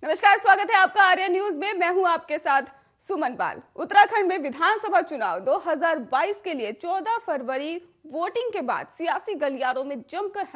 नमस्कार, स्वागत है आपका आर्या न्यूज में। मैं हूं आपके साथ सुमन पाल। उत्तराखंड में विधानसभा चुनाव 2022 के लिए 14 फरवरी वोटिंग के बाद सियासी गलियारों में जमकर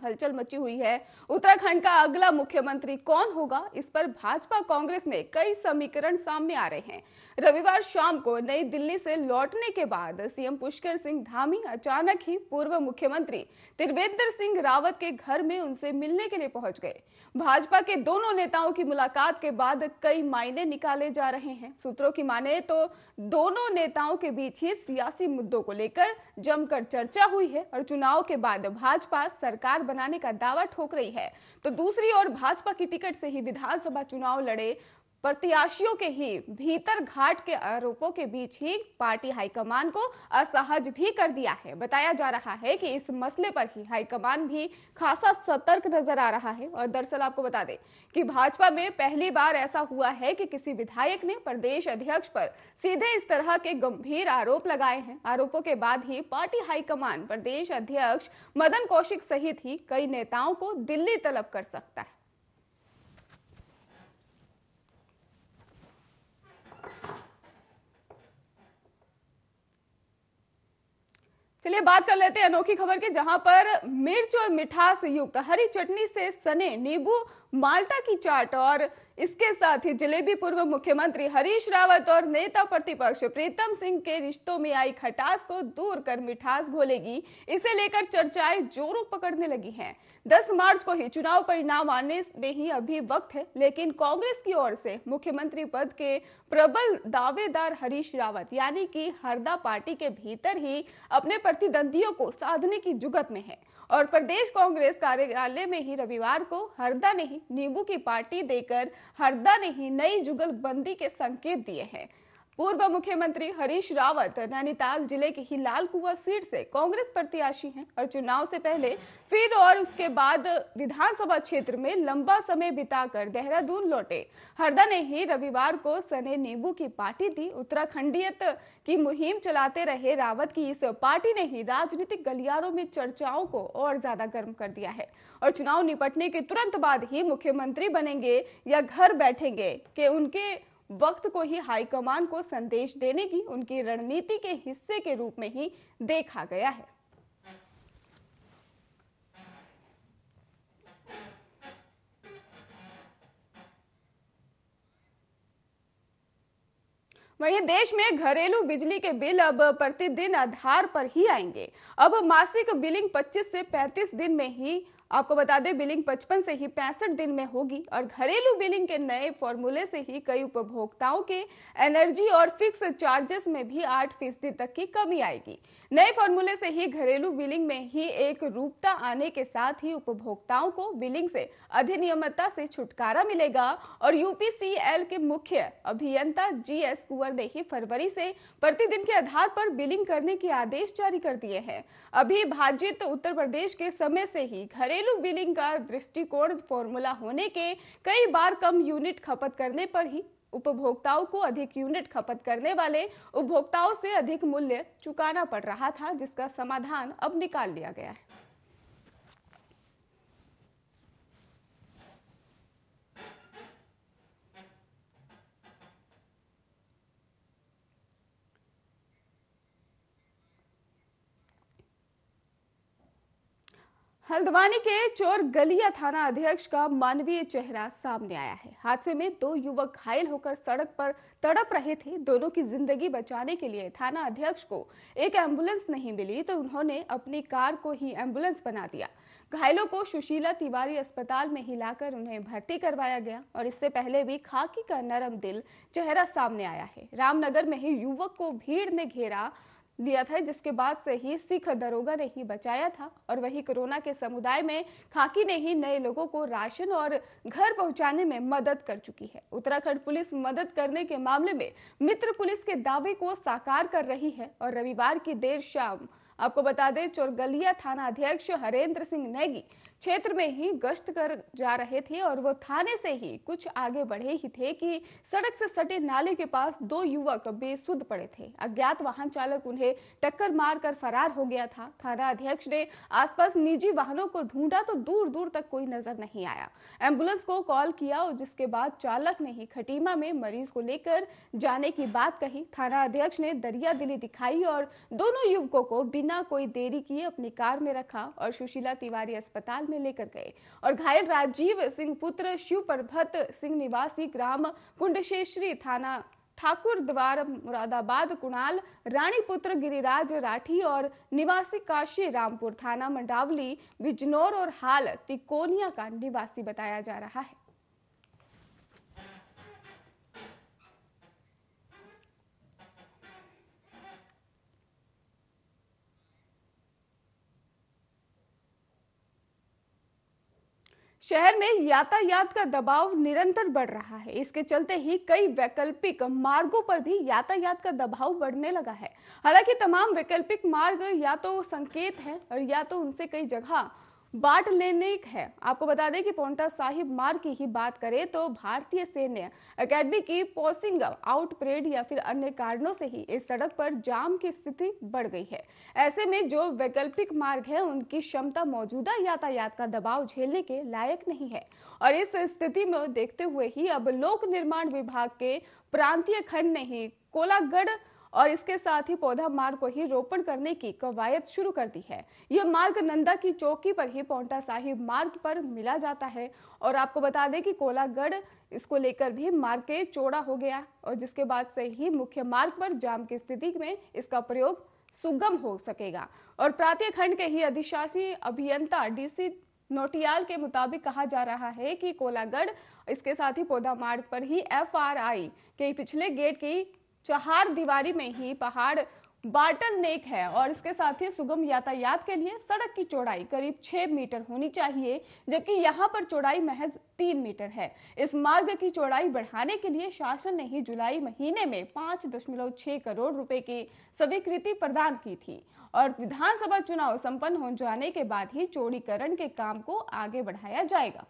हलचल मची हुई है। उत्तराखंड का अगला मुख्यमंत्री कौन होगा, इस पर भाजपा कांग्रेस में कई समीकरण सामने आ रहे हैं। रविवार शाम को नई दिल्ली से लौटने के बाद सीएम पुष्कर सिंह धामी अचानक ही पूर्व मुख्यमंत्री त्रिवेंद्र सिंह रावत के घर में उनसे मिलने के लिए पहुंच गए। भाजपा के दोनों नेताओं की मुलाकात के बाद कई मायने निकाले जा रहे हैं। सूत्रों की माने तो दोनों नेताओं के बीच ही सियासी मुद्दों को लेकर जमकर चर्चा हुई है और चुनाव के बाद भाजपा सरकार बनाने का दावा ठोक रही है, तो दूसरी ओर भाजपा की टिकट से ही विधानसभा चुनाव लड़े प्रत्याशियों के ही भीतर घाट के आरोपों के बीच ही पार्टी हाईकमान को असहज भी कर दिया है। बताया जा रहा है कि इस मसले पर ही हाईकमान भी खासा सतर्क नजर आ रहा है। और दरअसल आपको बता दें कि भाजपा में पहली बार ऐसा हुआ है कि किसी विधायक ने प्रदेश अध्यक्ष पर सीधे इस तरह के गंभीर आरोप लगाए हैं। आरोपों के बाद ही पार्टी हाईकमान प्रदेश अध्यक्ष मदन कौशिक सहित ही कई नेताओं को दिल्ली तलब कर सकता है। चलिए बात कर लेते हैं अनोखी खबर की, जहां पर मिर्च और मिठास युक्त हरी चटनी से सने नींबू माल्टा की चाट और इसके साथ ही जलेबी पूर्व मुख्यमंत्री हरीश रावत और नेता प्रतिपक्ष प्रीतम सिंह के रिश्तों में आई खटास को दूर कर मिठास घोलेगी। इसे लेकर चर्चाएं जोरों पकड़ने लगी हैं। 10 मार्च को ही चुनाव परिणाम आने में ही अभी वक्त है, लेकिन कांग्रेस की ओर से मुख्यमंत्री पद के प्रबल दावेदार हरीश रावत यानी कि हरदा पार्टी के भीतर ही अपने प्रतिद्वंदियों को साधने की जुगत में है। और प्रदेश कांग्रेस कार्यालय में ही रविवार को हरदा ने ही नींबू की पार्टी देकर हरदा ने ही नई जुगलबंदी के संकेत दिए हैं। पूर्व मुख्यमंत्री हरीश रावत नैनीताल जिले की ही लाल कुआं सीट से कांग्रेस प्रत्याशी हैं और चुनाव से पहले फिर और उसके बाद विधानसभा क्षेत्र में लंबा समय बिताकर देहरादून लौटे। हरदा ने ही रविवार को सने नींबू की पार्टी दी। उत्तराखंडियत की मुहिम चलाते रहे रावत की इस पार्टी ने ही राजनीतिक गलियारों में चर्चाओं को और ज्यादा गर्म कर दिया है। और चुनाव निपटने के तुरंत बाद ही मुख्यमंत्री बनेंगे या घर बैठेंगे कि उनके वक्त को ही हाईकमान को संदेश देने की उनकी रणनीति के हिस्से के रूप में ही देखा गया है। वहीं देश में घरेलू बिजली के बिल अब प्रतिदिन आधार पर ही आएंगे। अब मासिक बिलिंग 25 से 35 दिन में ही, आपको बता दें बिलिंग 55 से ही 65 दिन में होगी। और घरेलू बिलिंग के नए फॉर्मूले से ही कई उपभोक्ताओं के एनर्जी और फिक्स चार्जेस में भी 8% तक की कमी आएगी। नए फॉर्मूले से ही घरेलू बिलिंग में ही एक रूपता आने के साथ ही उपभोक्ताओं को बिलिंग से अधिनियमितता से छुटकारा मिलेगा। और यूपीसीएल के मुख्य अभियंता जीएस कुंवर ने ही फरवरी से प्रतिदिन के आधार पर बिलिंग करने के आदेश जारी कर दिए हैं। अभी भाजित उत्तर प्रदेश के समय से ही घरेलू बिलिंग का दृष्टिकोण फॉर्मूला होने के कई बार कम यूनिट खपत करने पर ही उपभोक्ताओं को अधिक यूनिट खपत करने वाले उपभोक्ताओं से अधिक मूल्य चुकाना पड़ रहा था, जिसका समाधान अब निकाल लिया गया है। हल्द्वानी के चोर गलिया थाना अध्यक्ष का मानवीय चेहरा सामने आया है। हादसे में 2 युवक घायल होकर सड़क पर तड़प रहे थे। दोनों की जिंदगी बचाने के लिए थाना अध्यक्ष को एक एम्बुलेंस नहीं मिली तो उन्होंने अपनी कार को ही एम्बुलेंस बना दिया। घायलों को सुशीला तिवारी अस्पताल में ही लाकर उन्हें भर्ती करवाया गया। और इससे पहले भी खाकी का नरम दिल चेहरा सामने आया है। रामनगर में ही युवक को भीड़ ने घेरा लिया था, जिसके बाद से ही सिख दरोगा ने ही बचाया था। और वही कोरोना के समुदाय में खाकी ने ही नए लोगों को राशन और घर पहुंचाने में मदद कर चुकी है। उत्तराखंड पुलिस मदद करने के मामले में मित्र पुलिस के दावे को साकार कर रही है। और रविवार की देर शाम आपको बता दें चोरगलिया थाना अध्यक्ष हरेंद्र सिंह नेगी क्षेत्र में ही गश्त कर जा रहे थे और वो थाने से ही कुछ आगे बढ़े ही थे कि सड़क से सटे नाले के पास दो युवक बेसुध पड़े थे। अज्ञात वाहन चालक उन्हें टक्कर मारकर फरार हो गया था। थाना अध्यक्ष ने आसपास निजी वाहनों को ढूंढा तो दूर दूर तक कोई नजर नहीं आया। एम्बुलेंस को कॉल किया और जिसके बाद चालक ने ही खटीमा में मरीज को लेकर जाने की बात कही। थाना अध्यक्ष ने दरिया दिली दिखाई और दोनों युवकों को बिना कोई देरी किए अपनी कार में रखा और सुशीला तिवारी अस्पताल में लेकर गए और घायल राजीव सिंह पुत्र शिव प्रभत सिंह निवासी ग्राम कुंडशेश्वरी थाना ठाकुर द्वार मुरादाबाद कुणाल रानी पुत्र गिरिराज राठी और निवासी काशी रामपुर थाना मंडावली बिजनौर और हाल तिकोनिया का निवासी बताया जा रहा है। शहर में यातायात का दबाव निरंतर बढ़ रहा है। इसके चलते ही कई वैकल्पिक मार्गों पर भी यातायात का दबाव बढ़ने लगा है। हालांकि तमाम वैकल्पिक मार्ग या तो संकेत है और या तो उनसे कई जगह बाट लेने है। आपको बता दें कि पांवटा साहिब मार्ग की ही बात करें तो भारतीय सैन्य अकेडमी की पासिंग आउट परेड या फिर अन्य कारणों से ही इस सड़क पर जाम की स्थिति बढ़ गई है। ऐसे में जो वैकल्पिक मार्ग है उनकी क्षमता मौजूदा यातायात का दबाव झेलने के लायक नहीं है और इस स्थिति में देखते हुए ही अब लोक निर्माण विभाग के प्रांतीय खंड ने ही कोलागढ़ और इसके साथ ही पौधा मार्ग को ही रोपण करने की कवायद शुरू कर दी है। यह मार्ग नंदा की चौकी पर ही पांवटा साहिब मार्ग पर मिला जाता है और आपको बता दें कि कोलागढ़ इसको लेकर भी मार्ग के चौड़ा हो गया और जिसके बाद से ही मुख्य मार्ग पर जाम की स्थिति में इसका प्रयोग सुगम हो सकेगा। और प्रांतीय खंड के ही अधिशासी अभियंता डीसी नोटियाल के मुताबिक कहा जा रहा है कि कोलागढ़ इसके साथ ही पौधा मार्ग पर ही FRI के पिछले गेट की चहार दीवारी में ही पहाड़ बाटल नेक है और इसके साथ ही सुगम यातायात के लिए सड़क की चौड़ाई करीब 6 मीटर होनी चाहिए, जबकि यहां पर चौड़ाई महज 3 मीटर है। इस मार्ग की चौड़ाई बढ़ाने के लिए शासन ने ही जुलाई महीने में 5.6 करोड़ रुपए की स्वीकृति प्रदान की थी और विधानसभा चुनाव संपन्न हो जाने के बाद ही चौड़ीकरण के काम को आगे बढ़ाया जाएगा।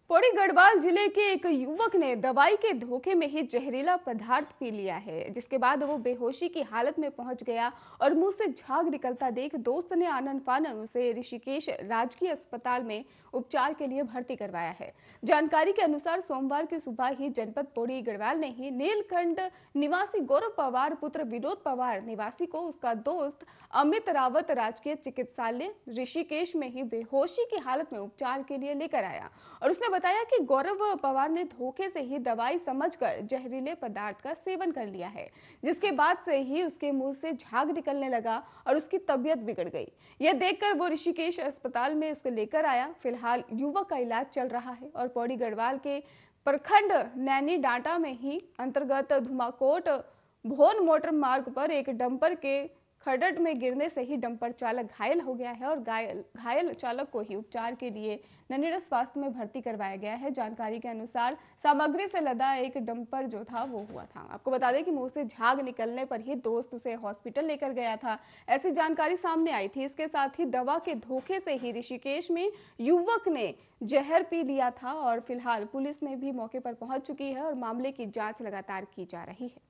पौड़ी गढ़वाल जिले के एक युवक ने दवाई के धोखे में ही जहरीला पदार्थ पी लिया है, जिसके बाद वो बेहोशी की हालत में पहुंच गया और मुंह से झाग निकलता देख दोस्त ने आनन फानन उसे ऋषिकेश राजकीय अस्पताल में उपचार के लिए भर्ती करवाया है। जानकारी के अनुसार सोमवार की सुबह ही जनपद पौड़ी गढ़वाल ने ही नीलकंठ निवासी गौरव पवार पुत्र विनोद पवार निवासी को उसका दोस्त अमित रावत राजकीय चिकित्सालय ऋषिकेश में ही बेहोशी की हालत में उपचार के लिए लेकर आया और उसने बताया कि गौरव पवार ने धोखे से ही दवाई समझकर जहरीले पदार्थ का सेवन कर लिया है, जिसके बाद से ही उसके मुंह से झाग निकलने लगा और उसकी तबीयत बिगड़ गई। यह देखकर वो ऋषिकेश अस्पताल में उसको लेकर आया। फिलहाल युवक का इलाज चल रहा है और पौड़ी गढ़वाल के प्रखंड नैनी डांटा में ही अंतर्गत धुमाकोट भोन मोटर मार्ग पर एक डंपर के खड्ड में गिरने से ही डंपर चालक घायल हो गया है और घायल चालक को ही उपचार के लिए नन्हीरा स्वास्थ्य में भर्ती करवाया गया है। जानकारी के अनुसार सामग्री से लदा एक डंपर जो था वो हुआ था। आपको बता दें कि मुंह से झाग निकलने पर ही दोस्त उसे हॉस्पिटल लेकर गया था, ऐसी जानकारी सामने आई थी। इसके साथ ही दवा के धोखे से ही ऋषिकेश में युवक ने जहर पी लिया था और फिलहाल पुलिस ने भी मौके पर पहुंच चुकी है और मामले की जांच लगातार की जा रही है।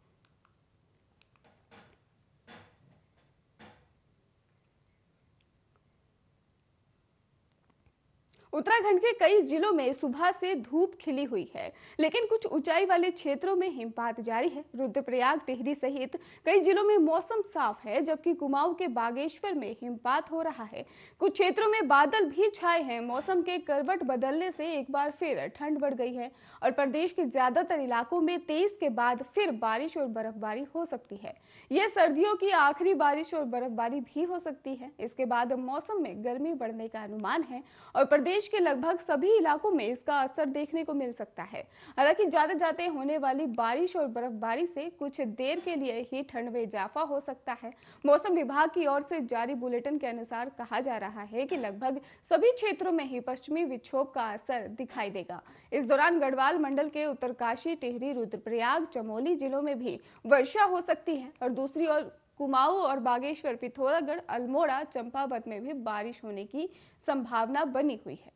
उत्तराखंड के कई जिलों में सुबह से धूप खिली हुई है, लेकिन कुछ ऊंचाई वाले क्षेत्रों में हिमपात जारी है। रुद्रप्रयाग टिहरी सहित कई जिलों में मौसम साफ है, जबकि कुमाऊं के बागेश्वर में हिमपात हो रहा है। कुछ क्षेत्रों में बादल भी छाए हैं। मौसम के करवट बदलने से एक बार फिर ठंड बढ़ गई है और प्रदेश के ज्यादातर इलाकों में 23 के बाद फिर बारिश और बर्फबारी हो सकती है। यह सर्दियों की आखिरी बारिश और बर्फबारी भी हो सकती है। इसके बाद मौसम में गर्मी बढ़ने का अनुमान है और प्रदेश प्रदेश के लगभग सभी इलाकों में इसका असर देखने को मिल सकता है। हालांकि जाते जाते होने वाली बारिश और बर्फबारी से कुछ देर के लिए ही ठंड में इजाफा हो सकता है। मौसम विभाग की ओर से जारी बुलेटिन के अनुसार कहा जा रहा है कि लगभग सभी क्षेत्रों में ही पश्चिमी विक्षोभ का असर दिखाई देगा। इस दौरान गढ़वाल मंडल के उत्तरकाशी, टिहरी, रुद्रप्रयाग, चमोली जिलों में भी वर्षा हो सकती है और दूसरी ओर कुमाऊं और बागेश्वर, पिथौरागढ़, अल्मोड़ा, चंपावत में भी बारिश होने की संभावना बनी हुई है।